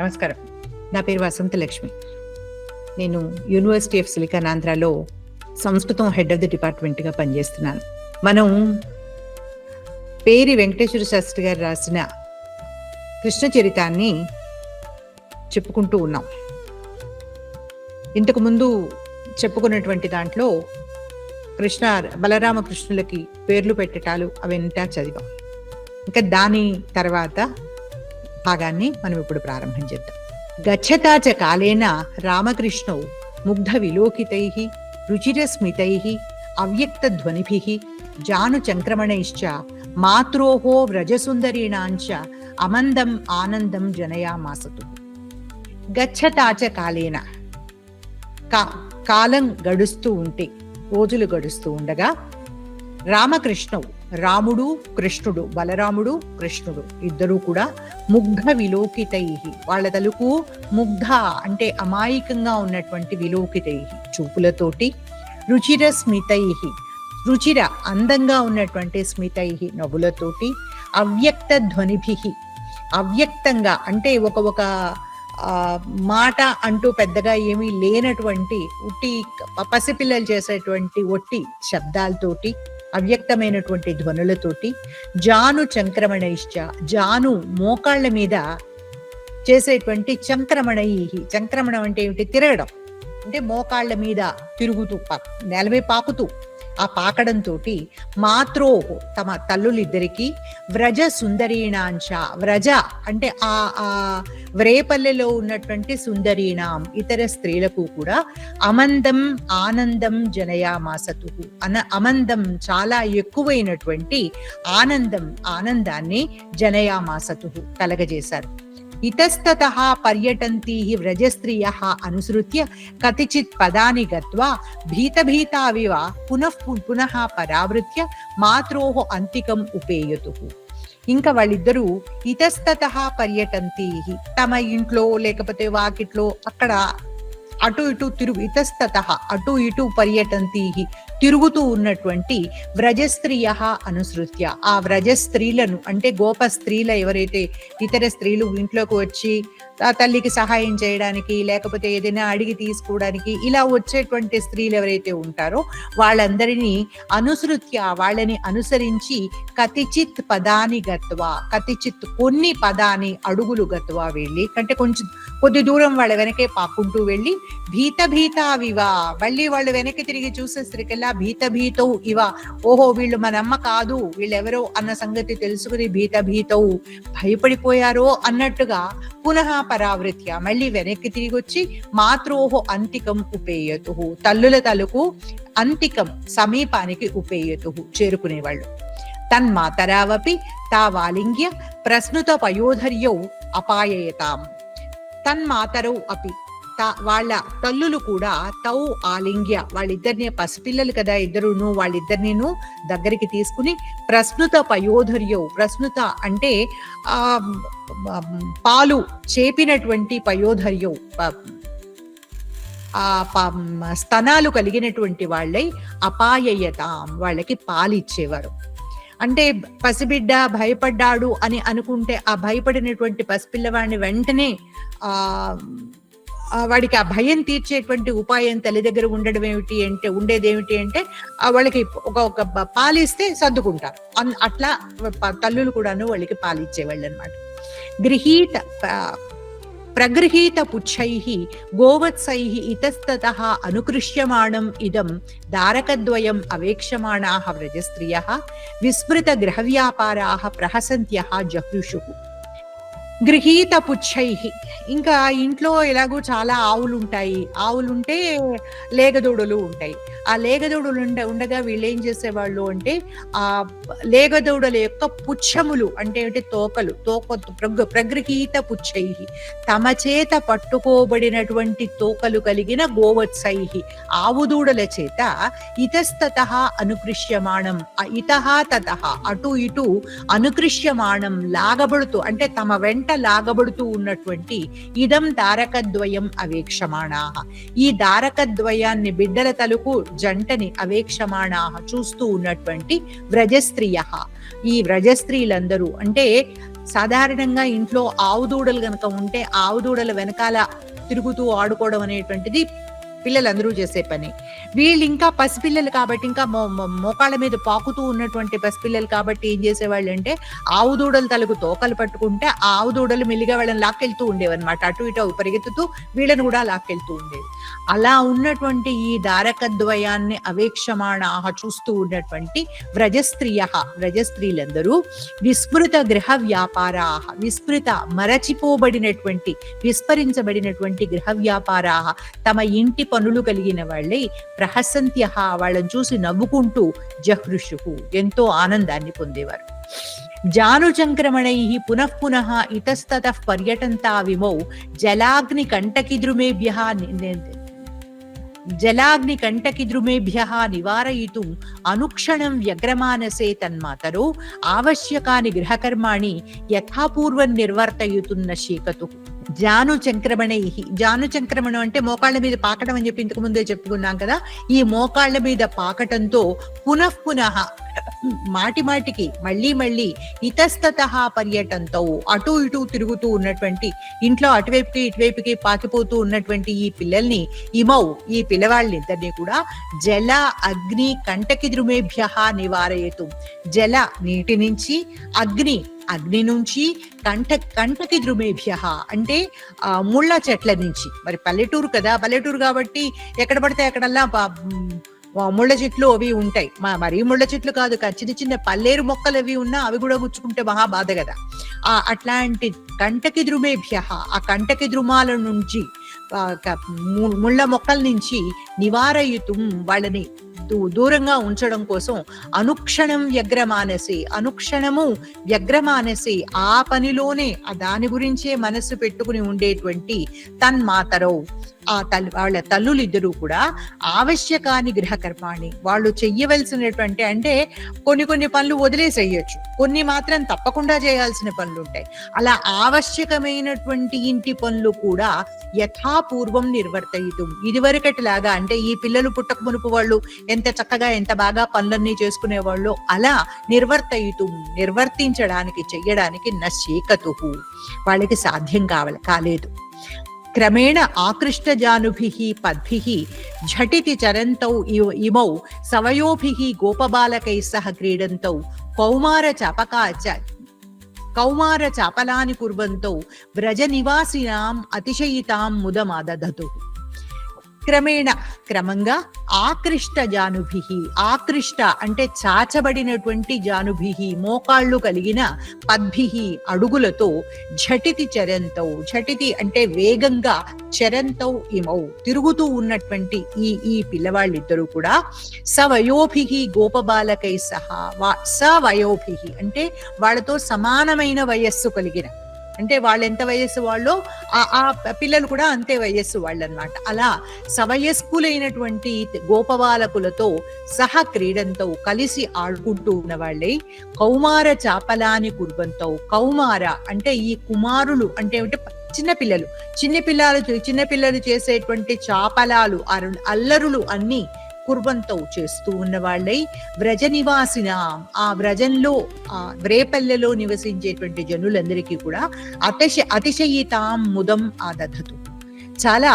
నమస్కారం. నా పేరు వసంత లక్ష్మి. నేను యూనివర్సిటీ ఆఫ్ సిలికాన్ ఆంధ్రాలో సంస్కృతం హెడ్ ఆఫ్ ది డిపార్ట్మెంట్గా పనిచేస్తున్నాను. మనం పేరి వెంకటేశ్వర శాస్త్రి గారు రాసిన కృష్ణ చరితాన్ని చెప్పుకుంటూ ఉన్నాం. ఇంతకుముందు చెప్పుకున్నటువంటి దాంట్లో బలరామకృష్ణులకి పేర్లు పెట్టటాలు అవెంతా చదివాం. ఇంకా దాని తర్వాత భాగాన్ని మనం ఇప్పుడు ప్రారంభం చేద్దాం. గచ్చతాచ కాలేన రామకృష్ణౌ ముగ్ధ విలోకితైః రుచిరస్మితైః అవ్యక్తధ్వనిభిః జానుచంక్రమణైశ్చ మాత్రోః వ్రజసుందరీణాంచ అమందం ఆనందం జనయామాసతు. గచ్చతాచ కాలేన, కాలం గడుస్తూ ఉంటే, రోజులు గడుస్తూ ఉండగా, రామకృష్ణౌ, రాముడు కృష్ణుడు, బలరాముడు కృష్ణుడు ఇద్దరూ కూడా ముగ్ధ విలోకితైః, వాళ్ళ తలుకు ముగ్ధ అంటే అమాయకంగా ఉన్నటువంటి విలోకితైః చూపులతోటి, రుచిర స్మితైః, రుచిర అందంగా ఉన్నటువంటి స్మితైః నవ్వులతోటి, అవ్యక్త ధ్వనిభిః, అవ్యక్తంగా అంటే ఒక మాట అంటూ పెద్దగా ఏమీ లేనటువంటి ఉట్టి పసిపిల్లలు చేసేటువంటి ఒట్టి శబ్దాలతోటి, అవ్యక్తమైనటువంటి ధ్వనులతోటి, జాను చంక్రమణైశ్చ, జాను మోకాళ్ళ మీద చేసేటువంటి చంక్రమణం అంటే ఏమిటి? తిరగడం అంటే మోకాళ్ళ మీద తిరుగుతూ నేలమే పాకుతూ, ఆ పాకడంతో మాత్రో తమ తల్లులిద్దరికీ, వ్రజ సుందరీణాంచ, వ్రజ అంటే ఆ వ్రేపల్లెలో ఉన్నటువంటి సుందరీణాం ఇతర స్త్రీలకు కూడా అమందం ఆనందం జనయామాసతు, అమందం చాలా ఎక్కువైనటువంటి ఆనందాన్ని జనయామాసతు కలగజేశారు. ఇతస్తతః పర్యటంతీః వ్రజస్త్రియః అనుసృత్య కతిచిత్ పదాని గత్వా భీతభీతావివ పునః పరావృత్య మాత్రోః అంతికం ఉపేయతుః. ఇంకా వాళ్ళిద్దరూ ఇతస్తతః పర్యటంతీః, తమ ఇంట్లో లేకపోతే వాకిట్లో అక్కడ అటు ఇటు ఇతస్తతః అటు ఇటు పర్యటంతీః తిరుగుతూ ఉన్నటువంటి వ్రజస్త్రియః అనుసృత్య, ఆ వ్రజ స్త్రీలను అంటే గోప స్త్రీల ఎవరైతే ఇతర స్త్రీలు ఇంట్లోకి వచ్చి ఆ తల్లికి సహాయం చేయడానికి లేకపోతే ఏదైనా అడిగి తీసుకోవడానికి ఇలా వచ్చేటువంటి స్త్రీలు ఎవరైతే ఉంటారో వాళ్ళందరినీ అనుసృత్య, వాళ్ళని అనుసరించి కతిచిత్ పదాని గత్వా, కతిచిత్ కొన్ని పదాని అడుగులు గత్వా వెళ్ళి, అంటే కొద్ది దూరం వాళ్ళ వెనకే పాకుంటూ వెళ్ళి, భీతభీతావివ మళ్ళీ వాళ్ళు వెనక్కి తిరిగి చూసేసరికల్లా భీతభీతౌ ఇవ, ఓహో వీళ్ళు మనమ్మ కాదు వీళ్ళెవరో అన్న సంగతి తెలుసుకుని భీతభీతౌ భయపడిపోయారో అన్నట్టుగా పునః పరావృత్య మళ్ళీ వెనక్కి తిరిగి వచ్చి మాత్రోహో అంతికం ఉపేయతు, తల్లుల తలకు అంతికం సమీపానికి ఉపేయతు చేరుకునేవాళ్ళు. తన్మాతరావపి తావాలింగ్య ప్రస్నుత పయోధర్యౌ అపాయయతాం. తన్మాతరౌ అపి, వాళ్ళ తల్లులు కూడా తౌ ఆలింగ్య, వాళ్ళిద్దరిని పసిపిల్లలు కదా ఇద్దరును, వాళ్ళిద్దరిని దగ్గరికి తీసుకుని ప్రస్నుత పయోధర్యౌ, ప్రస్నుత అంటే పాలు చేపినటువంటి పయోధర్యౌ స్తనాలు కలిగినటువంటి వాళ్ళై అపాయయతాం వాళ్ళకి పాలిచ్చేవారు. అంటే పసిబిడ్డ భయపడ్డాడు అని అనుకుంటే ఆ భయపడినటువంటి పసిపిల్లవాడిని వెంటనే వాడికి ఆ భయం తీర్చేటువంటి ఉపాయం తల్లి దగ్గర ఉండేదేమిటి అంటే వాళ్ళకి ఒక పాలిస్తే సర్దుకుంటారు. అట్లా తల్లులు కూడాను వాళ్ళకి పాలిచ్చేవాళ్ళు అనమాట. ప్రగృహీత పుచ్చైః గోవత్సైః ఇతస్తతః అనుకృష్యమాణం ఇదం దారకద్వయం అవేక్షమాణాః వ్రజస్త్రియః విస్మృత గృహవ్యాపారాః ప్రహసంత్యః జహృషుః. గృహీత పుచ్చైః, ఇంకా ఇంట్లో ఎలాగో చాలా ఆవులుంటే లేగదూడలు ఉంటాయి. ఆ లేగదూడలు ఉండగా వీళ్ళు ఏం చేసేవాళ్ళు అంటే ఆ లేగదూడల యొక్క పుచ్చములు అంటే తోకలు, ప్రగృహీత పుచ్చైః తమ చేత పట్టుకోబడినటువంటి తోకలు కలిగిన గోవత్సైః ఆవుదూడల చేత ఇతస్తతః అనుకృష్యమాణం, ఇతః తతః అటు ఇటు అనుకృష్యమాణం లాగబడుతూ అంటే తమ వెంట లాగబడుతూ ఉన్నటువంటి ఇదం దారకద్వయం అవేక్షమాణాః, ఈ దారకద్వయాన్ని బిడ్డల తలుకు జంటని అవేక్షమాణాః చూస్తూ ఉన్నటువంటి వ్రజస్త్రియః, ఈ వ్రజస్త్రీలందరూ అంటే సాధారణంగా ఇంట్లో ఆవు దూడలు గనక ఉంటే ఆవు దూడల వెనకాల తిరుగుతూ ఆడుకోవడం అనేటువంటిది పిల్లలందరూ చేసే పని. వీళ్ళు ఇంకా పసిపిల్లలు కాబట్టి, ఇంకా మోకాళ్ళ మీద పాకుతూ ఉన్నటువంటి పసిపిల్లలు కాబట్టి ఏం చేసేవాళ్ళంటే ఆవు దూడలు తలకు తోకలు పట్టుకుంటే ఆ ఆవు దూడలు మెల్లిగా వాళ్ళని లాక్కెళ్తూ ఉండేవన్నమాట. అటు ఇటు పరిగెత్తుతూ వీళ్ళని కూడా లాక్కెళ్తూ ఉండేవి. అలా ఉన్నటువంటి ఈ దారకద్వయాన్ని అవేక్షమాణాహ చూస్తూ ఉన్నటువంటి వ్రజస్త్రీలందరూ విస్మృత గృహ వ్యాపారాహ, విస్మృత మరచిపోబడినటువంటి విస్మరించబడినటువంటి గృహ వ్యాపారాహ, తమ ఇంటి పనులు కలిగిన వాళ్ళై ప్రహసంత్యః, వాళ్ళని చూసి నవ్వుకుంటూ జహృషుః, ఎంతో ఆనందాన్ని పొందేవారు. జానుచంక్రమణై పునః పునః ఇతస్తతః పర్యటంతా విమౌ జలాగ్ని కంటకిద్రుమేభ్యః నివారయితుం అనుక్షణం వ్యగ్రమానసే తన్మాతరో ఆవశ్యకాని గృహకర్మాణి యథాపూర్వం నిర్వర్తయుతున్న శీకతు. జానుచంక్రమణం అంటే మోకాళ్ళ మీద పాకడం అని చెప్పి ఇంతకు ముందే చెప్పుకున్నాం కదా. ఈ మోకాళ్ళ మీద పాకటంతో పునః మాటి మాటికి మళ్ళీ ఇతస్తతః పర్యటంతో అటు ఇటు తిరుగుతూ ఉన్నటువంటి, ఇంట్లో అటువైపుకి ఇటువైపుకి పాకిపోతూ ఉన్నటువంటి ఈ పిల్లల్ని, ఈ పిల్లవాళ్ళిద్దరినీ కూడా జల అగ్ని కంటకిద్రుమేభ్యః నివారయతు, జల నీటి నుంచి, అగ్ని నుంచి, కంటకి ద్రుమేభ్యః అంటే ముళ్ళ చెట్ల నుంచి. మరి పల్లెటూరు కదా, పల్లెటూరు కాబట్టి ఎక్కడ పడితే అక్కడల్లా ముళ్ళ చెట్లు అవి ఉంటాయి. మరీ ముళ్ళ చెట్లు కాదు, చిన్న చిన్న పల్లేరు మొక్కలు అవి ఉన్నా అవి కూడా గుచ్చుకుంటే మహాబాధ కదా. అట్లాంటి కంటకి ద్రుమేభ్యః, ఆ కంటకి ద్రుమాల నుంచి, ముళ్ళ మొక్కల నుంచి నివారయుతుం, వాళ్ళని దూరంగా ఉంచడం కోసం అనుక్షణము వ్యగ్రమానసి, ఆ పనిలోనే దాని గురించే మనస్సు పెట్టుకుని ఉండేటువంటి తన్మాతరౌ, వాళ్ళ తల్లులిద్దరూ కూడా ఆవశ్యకాని గృహకర్మాణి, వాళ్ళు చెయ్యవలసినటువంటి, అంటే కొన్ని పనులు వదిలేసేయచ్చు, కొన్ని మాత్రం తప్పకుండా చేయాల్సిన పనులు ఉంటాయి. అలా ఆవశ్యకమైనటువంటి ఇంటి పనులు కూడా యథాపూర్వం నిర్వర్తయితుం, ఇదివరకటిలాగా, అంటే ఈ పిల్లలు పుట్టక మునుపు వాళ్ళు ఎంత చక్కగా ఎంత బాగా పనులన్నీ చేసుకునేవాళ్ళు అలా నిర్వర్తించడానికి చెయ్యడానికి నశీకతుః, వాళ్ళకి సాధ్యం కాలేదు. క్రమేణ ఆకృష్ట జానుభిః పద్భిః ఝటితి చరంతౌ ఇమౌ సవయోభిః గోపబాలకైః సహ క్రీడంతౌ కౌమార చాపలాని కుర్వంతౌ వ్రజ నివాసినాం అతిశయితాం ముదమాదధతుః. క్రమంగా ఆకృష్ట జానుభిః, ఆకృష్ట అంటే చాచబడినటువంటి జానుభిః, మోకాళ్ళు కలిగిన పద్భిః అడుగులతో ఝటితి చరంతౌ, ఝటితి అంటే వేగంగా, చరంతౌ ఇమౌ తిరుగుతూ ఉన్నటువంటి ఈ పిల్లవాళ్ళిద్దరూ కూడా సవయోభిః గోపబాలకై సహా, సవయోభిః అంటే వాళ్ళతో సమానమైన వయస్సు కలిగిన, అంటే వాళ్ళు ఎంత వయస్సు వాళ్ళో ఆ పిల్లలు కూడా అంతే వయస్సు వాళ్ళు అన్నమాట. అలా సవయస్కులైనటువంటి గోపబాలకులతో సహ క్రీడంతో కలిసి ఆడుకుంటూ ఉన్న వాళ్ళే కౌమార చాపలాని కుర్బంతో, కౌమార అంటే ఈ కుమారులు అంటే చిన్నపిల్లలు చేసేటువంటి చాపలాలు అల్లరులు అన్ని కుర్బంతో చేస్తూ ఉన్న వాళ్ళై వ్రజ నివాసిన, ఆ వ్రజంలో వ్రేపల్లెలో నివసించేటువంటి జనులందరికీ కూడా అతిశయితాం ముదం ఆదధతు, చాలా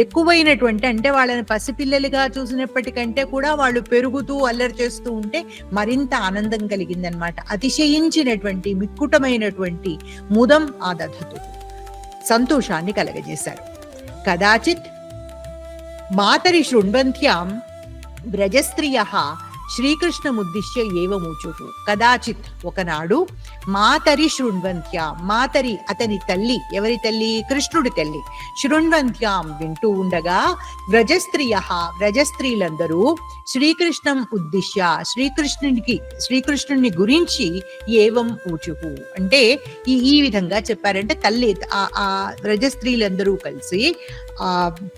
ఎక్కువైనటువంటి, అంటే వాళ్ళని పసిపిల్లలుగా చూసినప్పటికంటే కూడా వాళ్ళు పెరుగుతూ అల్లరి చేస్తూ ఉంటే మరింత ఆనందం కలిగిందనమాట. అతిశయించినటువంటి మిక్కుటమైనటువంటి ముదం ఆదధతు, సంతోషాన్ని కలగజేశారు. కదాచిత్ మాతరి శృణ్వంత్యాం వ్రజస్త్రియః శ్రీకృష్ణముద్దిశ్య ఏవమూచుః. కదాచిత్ ఒకనాడు మాతరి శృణ్వంత్యాం, మాతరి అతని తల్లి, ఎవరి తల్లి? కృష్ణుడి తల్లి. శృణ్వంత్యాం వింటూ ఉండగా వ్రజస్త్రియః వ్రజస్త్రీలందరూ శ్రీకృష్ణం ఉద్దిశ్య శ్రీకృష్ణుని గురించి ఏవం ఊచుః అంటే ఈ విధంగా చెప్పారంటే, తల్లి ఆ వ్రజస్త్రీలందరూ కలిసి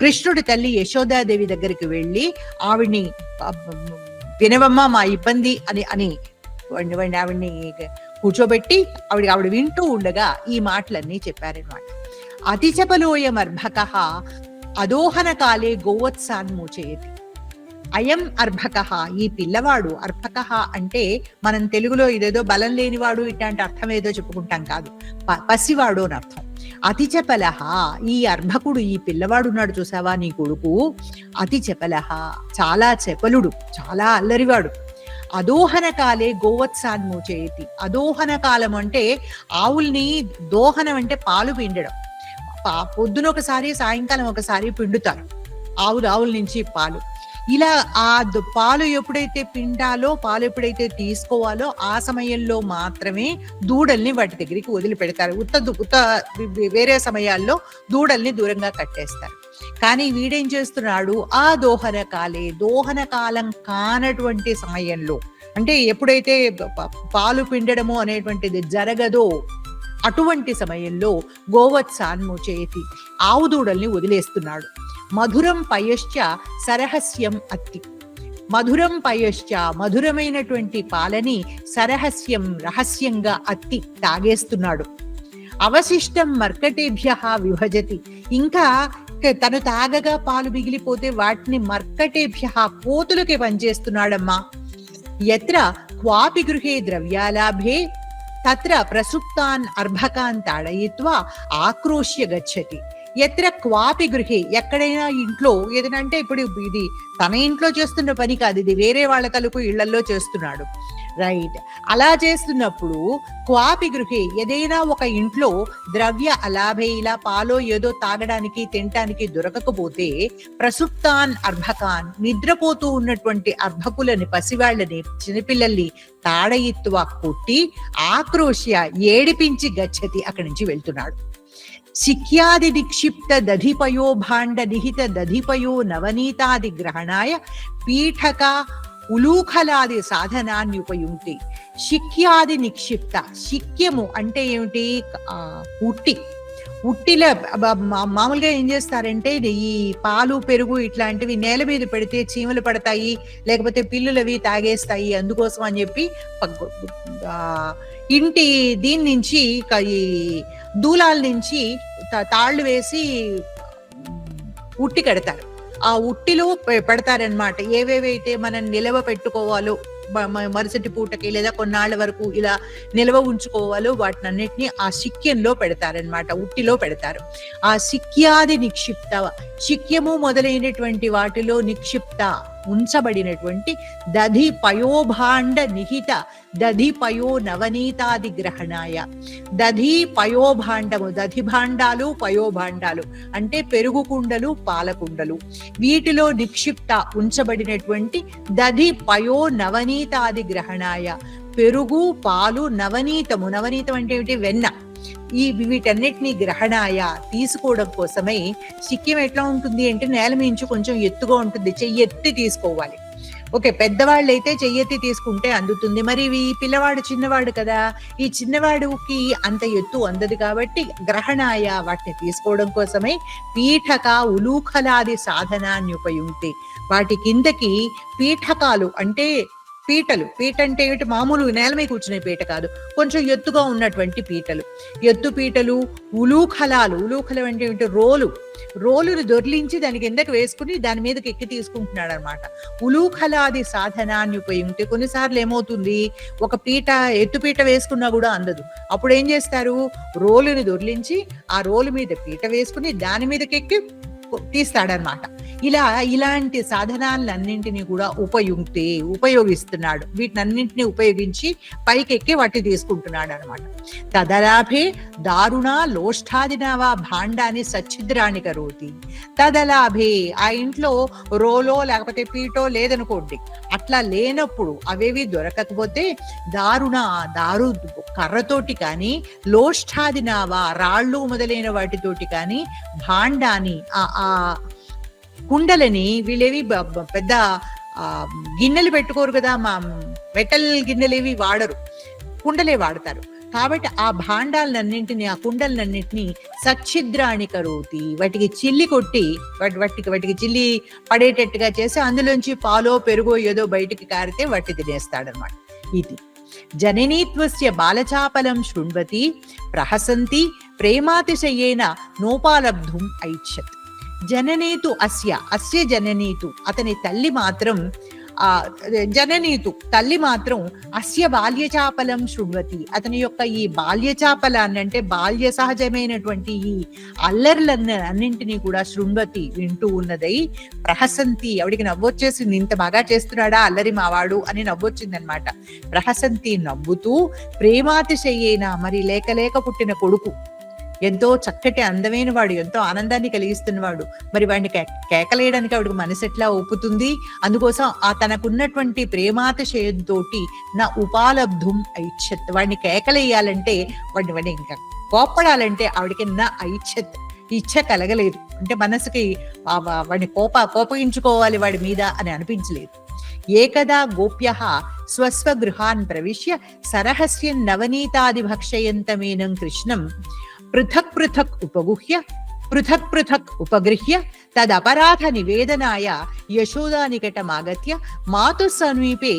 కృష్ణుడి తల్లి యశోదాదేవి దగ్గరికి వెళ్ళి ఆవిడ్ని వినవమ్మ మా ఇబ్బంది అని ఆవిడ్ని కూర్చోబెట్టి ఆవిడ వింటూ ఉండగా ఈ మాటలన్నీ చెప్పారనమాట. అతిచపలోయమర్భకః అదోహన కాలే గోవత్సాన్ మోచయతి. అయం అర్భకః, ఈ పిల్లవాడు. అర్భకః అంటే మనం తెలుగులో ఇదేదో బలం లేనివాడు ఇట్లాంటి అర్థం ఏదో చెప్పుకుంటాం కాదు, పసివాడు అని అర్థం. అతి చపలః, ఈ అర్భకుడు, ఈ పిల్లవాడు ఉన్నాడు చూసావా నీ కొడుకు, అతి చపలః, చాలా చపలుడు, చాలా అల్లరివాడు. అదోహన కాలే గోవత్సాన్మోచయతి. అదోహన కాలం అంటే ఆవుల్ని, దోహనం అంటే పాలు పిండడం. పొద్దున ఒకసారి సాయంకాలం ఒకసారి పిండుతారు ఆవుల నుంచి పాలు. ఇలా ఆ పాలు ఎప్పుడైతే పిండాలో, పాలు ఎప్పుడైతే తీసుకోవాలో ఆ సమయంలో మాత్రమే దూడల్ని వాటి దగ్గరికి వదిలిపెడతారు. వేరే సమయాల్లో దూడల్ని దూరంగా కట్టేస్తారు. కానీ వీడేం చేస్తున్నాడు, ఆ దోహన కాలే, దోహన కాలం కానటువంటి సమయంలో, అంటే ఎప్పుడైతే పాలు పిండడము అనేటువంటిది జరగదో అటువంటి సమయంలో గోవత్సాన్మోచయతి, ఆవు దూడల్ని వదిలేస్తున్నాడు. మధురం పయశ్చ సరహస్యం అత్తి. మధురం పయశ్చ, మధురమైనటువంటి పాలని సరహస్యం, రహస్యంగా అత్తి తాగేస్తున్నాడు. అవశిష్టం మర్కటేభ్యః విభజతి. ఇంకా తను తాగగా పాలు మిగిలిపోతే వాటిని మర్కటేభ్యః, కోతులకి పనిచేస్తున్నాడమ్మా. యత్ర క్వాపి గృహే ద్రవ్యాలాభే తత్ర ప్రసుప్తాన్ అర్భకాన్ తాడయిత్వా ఆక్రోశ్య గచ్చతి. ఎత్ర క్వాపి గృహే, ఎక్కడైనా ఇంట్లో ఏదైనా, అంటే ఇప్పుడు ఇది తన ఇంట్లో చేస్తున్న పని కాదు, ఇది వేరే వాళ్ళ తలుపు ఇళ్లలో చేస్తున్నాడు, రైట్? అలా చేస్తున్నప్పుడు క్వాపి గృహే, ఏదైనా ఒక ఇంట్లో ద్రవ్య అలాభే, ఇలా పాలో ఏదో తాగడానికి తినటానికి దొరకకపోతే ప్రసుప్తాన్ అర్భకాన్, నిద్రపోతూ ఉన్నటువంటి అర్భకులని, పసివాళ్ళని, చిన్నపిల్లల్ని తాడయిత్వ, కొట్టి, ఆక్రోశ్య, ఏడిపించి, గచ్చతి, అక్కడి నుంచి వెళ్తున్నాడు. శిక్యాది నిక్షిప్త దధిపయో భాండ నిహిత దధిపయో నవనీతాది గ్రహణాయ పీఠక ఉలూఖలాది సాధనాన్యుపయుంక్తి. శిక్యాది నిక్షిప్త, శిక్యము అంటే ఏమిటి, ఉట్టిలో మామూలుగా ఏం చేస్తారంటే ఈ పాలు పెరుగు ఇట్లాంటివి నేల మీద పెడితే చీమలు పడతాయి, లేకపోతే పిల్లులు అవి తాగేస్తాయి, అందుకోసం అని చెప్పి ఇంటి దీని నుంచి, ఈ దూలాల నుంచి తాళ్లు వేసి ఉట్టి కడతారు. ఆ ఉట్టిలో పెడతారనమాట. ఏవేవైతే మనం నిలవ పెట్టుకోవాలో, మరుసటి పూటకి లేదా కొన్నాళ్ల వరకు ఇలా నిల్వ ఉంచుకోవాలో వాటినన్నిటినీ ఆ శిక్యంలో పెడతారనమాట, ఉట్టిలో పెడతారు. ఆ శిక్యాది నిక్షిప్త, శిక్యము మొదలైనటువంటి వాటిలో నిక్షిప్త, ఉంచబడినటువంటి దధి పయోభాండ నిహిత దధి పయో నవనీతాది గ్రహణాయ. దధి పయోభాండము, దధి భాండాలు, పయోభాండాలు అంటే పెరుగు కుండలు, పాలకుండలు, వీటిలో నిక్షిప్త, ఉంచబడినటువంటి దధి పయో నవనీతాది గ్రహణాయ, పెరుగు, పాలు, నవనీతము, నవనీతం అంటే ఏమిటి, వెన్న, వీటన్నిటిని గ్రహణాయ, తీసుకోవడం కోసమై. శిక్యం ఎట్లా ఉంటుంది అంటే నేల మించి కొంచెం ఎత్తుగా ఉంటుంది, చెయ్యెత్తి తీసుకోవాలి. ఓకే, పెద్దవాళ్ళు అయితే చెయ్యెత్తి తీసుకుంటే అందుతుంది. మరి ఈ పిల్లవాడు చిన్నవాడు కదా, ఈ చిన్నవాడికి అంత ఎత్తు అందదు కాబట్టి గ్రహణాయ, వాటిని తీసుకోవడం కోసమై పీఠక ఉలూఖలాది సాధనాన్ని ఉపయుక్తి, వాటి కిందకి పీఠకాలు అంటే పీటలు. పీట అంటే ఏమిటి, మామూలు నేల మీద కూర్చునే పీట కాదు, కొంచెం ఎత్తుగా ఉన్నటువంటి పీటలు, ఎత్తు పీటలు. ఉలూఖలాలు, ఉలూఖలం అంటే ఏమిటి, రోలును దొర్లించి దాని కిందకి వేసుకుని దాని మీదకి ఎక్కి తీసుకుంటున్నాడు అనమాట. ఉలూఖలాది సాధనాన్ని ఉపయోగించి కొన్నిసార్లు ఏమవుతుంది, ఒక పీట, ఎత్తు పీట వేసుకున్నా కూడా అందదు. అప్పుడు ఏం చేస్తారు, రోలుని దొర్లించి ఆ రోలు మీద పీట వేసుకుని దాని మీదకి ఎక్కి తీస్తాడనమాట. ఇలాంటి సాధనాలన్నింటినీ కూడా ఉపయోగిస్తున్నాడు. వీటినన్నింటినీ ఉపయోగించి పైకెక్కి వాటి తీసుకుంటున్నాడు అనమాట. తదలాభే దారుణ లోష్ఠాదినవా భాండాన్ని సచ్చిద్రాని కరోతి. తదలాభే, ఆ ఇంట్లో రోలో లేకపోతే పీటో లేదనుకోండి, అట్లా లేనప్పుడు, అవేవి దొరకకపోతే దారు కర్రతోటి కానీ, లోష్ఠాదినవా రాళ్ళు మొదలైన వాటితోటి కానీ, భాండాన్ని ఆ కుండలని, వీళ్ళేవి పెద్ద గిన్నెలు పెట్టుకోరు కదా, మెటల్ గిన్నెలేవి వాడరు, కుండలే వాడతారు. కాబట్టి ఆ భాండాలన్నింటినీ, ఆ కుండలన్నింటినీ సచ్చిద్రాణి కరోతి, వాటికి చిల్లి కొట్టి, వాటికి చిల్లి పడేటట్టుగా చేసి అందులోంచి పాలో పెరుగో ఏదో బయటికి కారితే వాటి తినేస్తాడనమాట. ఇది జననీత్వస్య బాలచాపలం శృణ్వతి ప్రహసంతి ప్రేమాతిశయేన నోపాలబ్ధుం ఐచ్ఛత్. జననీతు అస్య జననీతు, అతని తల్లి మాత్రం జననీతు తల్లి మాత్రం అస్య బాల్యచాపలం శృణ్వతి, అతని యొక్క ఈ బాల్యచాపలాన్ని అంటే బాల్య సహజమైనటువంటి ఈ అన్నింటినీ కూడా శృణ్వతి వింటూ ఉన్నదై ప్రహసంతి, ఆవిడికి నవ్వొచ్చేసింది, ఇంత బాగా చేస్తున్నాడా అల్లరి మావాడు అని నవ్వొచ్చింది అనమాట. ప్రహసంతి నవ్వుతూ ప్రేమాతిశయేన, మరి లేక లేక పుట్టిన కొడుకు ఎంతో చక్కటి అందమైన వాడు, ఎంతో ఆనందాన్ని కలిగిస్తున్నవాడు, మరి వాడిని కేకలేయడానికి ఆవిడకి మనసు ఎట్లా ఒప్పుతుంది? అందుకోసం తనకున్నటువంటి ప్రేమాతిశయంతో నా ఉపాలబ్ధుం ఐచ్ఛత్, వాడిని కేకలేయాలంటే వాడిని ఇంకా కోప్పడాలంటే ఆవిడకి నా ఐచ్ఛత్, ఇచ్ఛ కలగలేదు. అంటే మనసుకి వాడిని కోపగించుకోవాలి వాడి మీద అని అనిపించలేదు. ఏకదా గోప్యః స్వస్వగృహాన్ ప్రవిశ్య సరహస్యం నవనీతాది భక్షయంతమేనం కృష్ణం పృథక్ పృథక్ ఉపగృహ్య తదపరాధ నివేదనాయ యశోదా నికటమాగత్య మాతుః సమీపే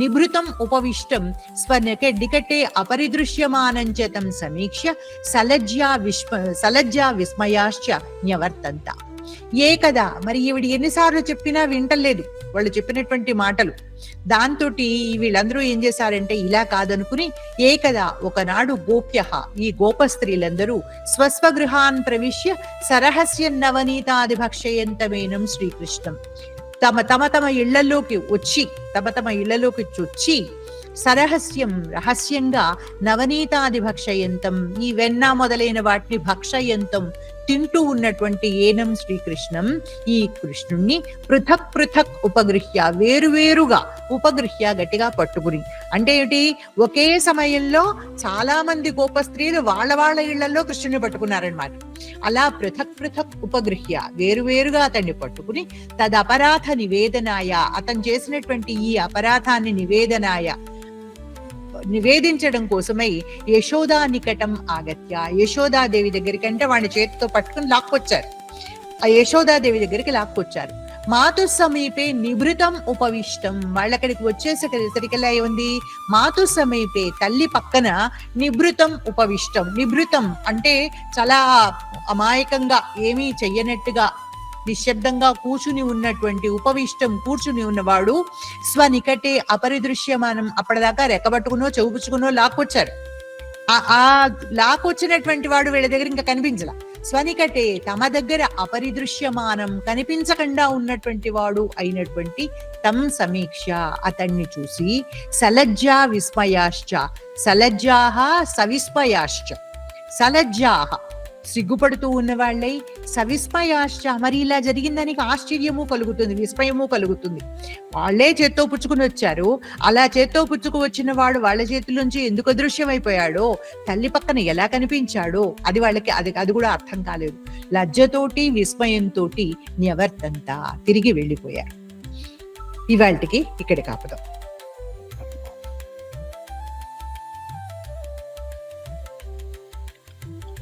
నిభృతం ఉపవిష్టం స్వనికటే అపరిదృశ్యమానం చ తం సమీక్ష్య సలజ్జా విస్మయాశ్చ న్యవర్తంత. ఏకదా, మరి ఈవిడ ఎన్నిసార్లు చెప్పినా వింటలేదు వాళ్ళు చెప్పినటువంటి మాటలు. దాంతో వీళ్ళందరూ ఏం చేశారంటే ఇలా కాదనుకుని ఏకదా ఒకనాడు గోప్యః, ఈ గోప స్త్రీలందరూ స్వస్వగృహాన్ ప్రవిశ్య సరహస్య నవనీతాది భక్షయంతమేనం శ్రీకృష్ణం, తమ ఇళ్లలోకి వచ్చి సరహస్యం రహస్యంగా నవనీతాది భక్షయంతం, ఈ వెన్న మొదలైన వాటిని భక్షయంతం తింటూ ఉన్నటువంటి ఏనం శ్రీకృష్ణం, ఈ కృష్ణుణ్ణి పృథక్ ఉపగృహ్య, వేరువేరుగా ఉపగృహ్య గట్టిగా పట్టుకుని. అంటే ఏమిటి? ఒకే సమయంలో చాలా మంది గోప స్త్రీలు వాళ్ళ ఇళ్లలో కృష్ణుని పట్టుకున్నారనమాట. అలా పృథక్ ఉపగృహ్య వేరువేరుగా అతన్ని పట్టుకుని తదపరాధ నివేదనాయ, అతను చేసినటువంటి ఈ అపరాధాన్ని నివేదించడం కోసమై యశోదా నికటం ఆగత్య, యశోదాదేవి దగ్గరికి, అంటే వాడిని చేతితో పట్టుకుని లాక్కొచ్చారు, ఆ యశోదాదేవి దగ్గరికి లాక్కొచ్చారు. మాతుః సమీపే నిభృతం ఉపవిష్టం, వాళ్ళక్కడికి వచ్చేసరికల్లా ఏముంది? మాతుః సమీపే, తల్లి పక్కన నిభృతం ఉపవిష్టం. నిభృతం అంటే చాలా అమాయకంగా ఏమీ చెయ్యనట్టుగా నిశ్శబ్దంగా కూర్చుని ఉన్నటువంటి, ఉపవిష్టం కూర్చుని ఉన్నవాడు, స్వనికటే అపరిదృశ్యమానం, అప్పటిదాకా రెక్కబట్టుకునో చెవుపుచ్చుకునో లాక్కొచ్చారు. ఆ లాక్కొచ్చినటువంటి వాడు వీళ్ళ దగ్గర ఇంకా కనిపించలా. స్వనికటే తమ దగ్గర అపరిదృశ్యమానం, కనిపించకుండా ఉన్నటువంటి వాడు అయినటువంటి తం సమీక్ష, అతన్ని చూసి సలజ్జా విస్మయాశ్చ, సలజ్జాః సవిస్మయాశ్చ, సలజ్జాః సిగ్గుపడుతూ ఉన్నవాళ్ళై, సవిస్మయాశ్చ మరి ఇలా జరిగిందని ఆశ్చర్యము కలుగుతుంది, విస్మయము కలుగుతుంది. వాళ్లే చేత్తో పుచ్చుకుని వచ్చారు, అలా చేత్తో పుచ్చుకు వచ్చిన వాడు వాళ్ళ చేతుల్లోంచి ఎందుకు అదృశ్యమైపోయాడో, తల్లి పక్కన ఎలా కనిపించాడో అది వాళ్ళకి అది కూడా అర్థం కాలేదు. లజ్జతోటి విస్మయంతో న్యవర్తంతా తిరిగి వెళ్ళిపోయారు. ఇవాళకి ఇక్కడికి ఆపుదాం.